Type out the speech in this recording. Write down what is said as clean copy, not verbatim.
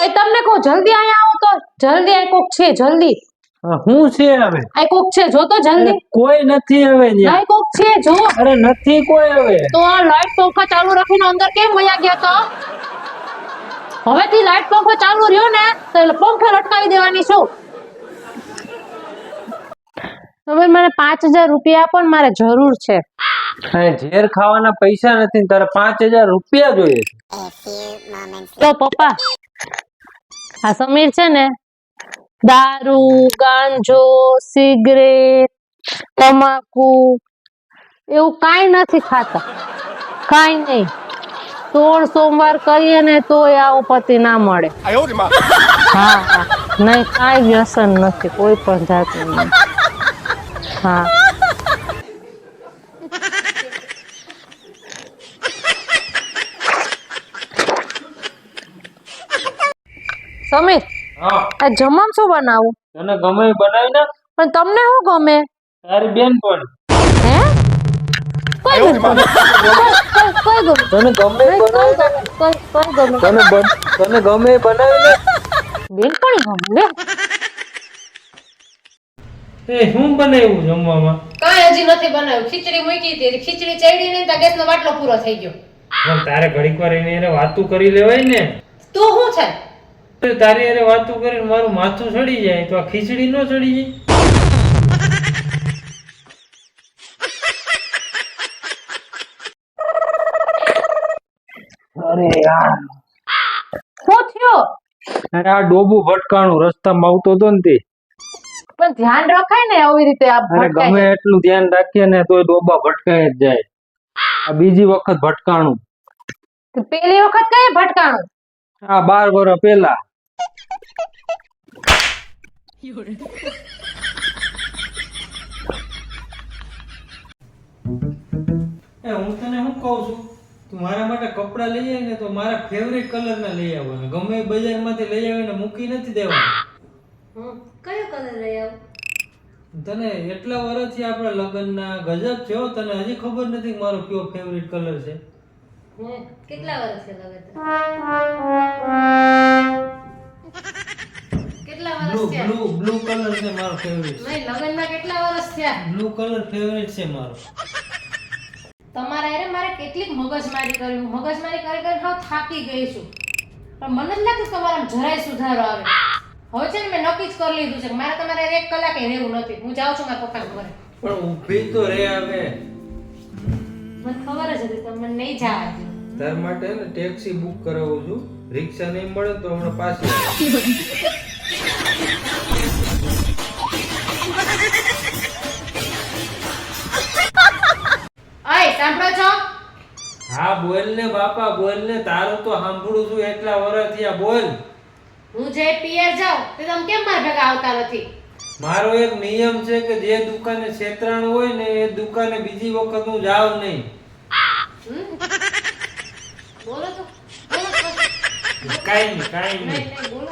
એ તમને કહું જલ્દી અહીંયા આવો તો જલ્દી આ કોક છે જલ્દી હું છે હવે આ કોક છે જો તો જલ્દી કોઈ નથી હવે આ કોક છે જો અરે નથી કોઈ હવે તો આ લાઈટ પંખા ચાલુ રાખીને અંદર કેમ વયા ગયા તો હવેથી લાઈટ પંખો ચાલુ રહ્યો ને તો પંખો લટકાવી દેવાની છું હવે મને 5000 રૂપિયા આપો ને મારે જરૂર છે ઝેર ખાવાના પૈસા નથી તારે 5000 રૂપિયા જોઈએ તો પપ્પા આ સમીર છે ને દારૂ ગાંજો સિગરેટ તમાકુ એવું કાઈ નથી ખાતા કાઈ નહીં 16 સોમવાર કરીએ ને તોય આવો પતિ ના મળે હા નહીં કાઈ વ્યસન નથી કોઈ પણ જાતનું નહીં હા સમીર હા આ જમવાનું શું બનાવું તને ગમે એ બનાવી નાખ પણ તમને શું ગમે તારી બેન પણ હે કોઈ ગમે કોઈ ગમે તને ગમે એ બનાવી નાખ કોઈ ગમે તને ગમે એ બનાવી નાખ બેન પણ ગમે એ શું બનાવ્યું જમવામાં કાઈ હજી નથી બનાવ્યું ખીચડી મૂકી હતી ખીચડી ચડી ને તો ગેસનો બાટલો પૂરો થઈ ગયો પણ તારે ઘડીક વાર એને વાતું કરી લેવાય ને તો શું છે તારી અરે વાતું કરીને મારું માથું સડી જાય તો આ ખીચડી નો સડી જાય અરે યાર શું થયો અરે આ ડોબું ભટકાણું રસ્તામાં આવતો હતો ને તે પણ ધ્યાન રખાય ને આવી રીતે આ અરે ગમે એટલું ધ્યાન રાખીએ ને તોય ડોબા ભટકાય જ જાય આ બીજી વખત ભટકાણું પેલી વખત કઈ ભટકાણું આ 12 વર્ષ પહેલા હું તને શું કહું છું તું મારા માટે કપડા લઈ આવે ને તો મારા ફેવરિટ કલર ના લઈ આવવાના ગમે બજાર માંથી લઈ આવીને મૂકી નથી દેવાના કયો કલર લઈ આવ તને એટલા વર્ષથી આપણા લગ્નના ગજબ છે હો તને હજી ખબર નથી કે મારો કયો ફેવરિટ કલર છે કેટલા વર્ષ છે લગન કેટલા વર્ષ થયા બ્લુ કલર છે મારો ફેવરિટ નહીં લગનમાં કેટલા વર્ષ થયા બ્લુ કલર ફેવરિટ છે મારો તમારા અરે મારે કેટલીક મગજમારી કરી મગજમારી કરી કરી હાવ થાકી ગઈ છું પણ મને જ લાગે તમારા જરાય સુધારો આવે હવે છે ને મેં નક્કી જ કરી લીધું છે કે મારે તમારે 1 કલાકે રહેવું નથી હું જાઉં છું મારા પપ્પાના ઘરે પણ ઊભી તો રે આવે મને ખબર જ હતી તમે નહીં જવા દો તાર માટે ને ટેક્સી બુક કરાવું છું રિક્ષા નહીં મળે તો હમણાં પાછી અય સાંભળો છો હા બોલ ને બાપા બોલ ને તારું તો સાંભળું છું એટલા વર્ષ થયા બોલ હું જે પિયર જાઉં તે તમે કેમ મારા ભેગા આવતા નથી મારો એક નિયમ છે કે જે દુકાને છેતરાણું હોય ને એ દુકાને બીજી વખત હું જાઉં નહીં બોલો તો કાઈ નહીં નહીં બોલો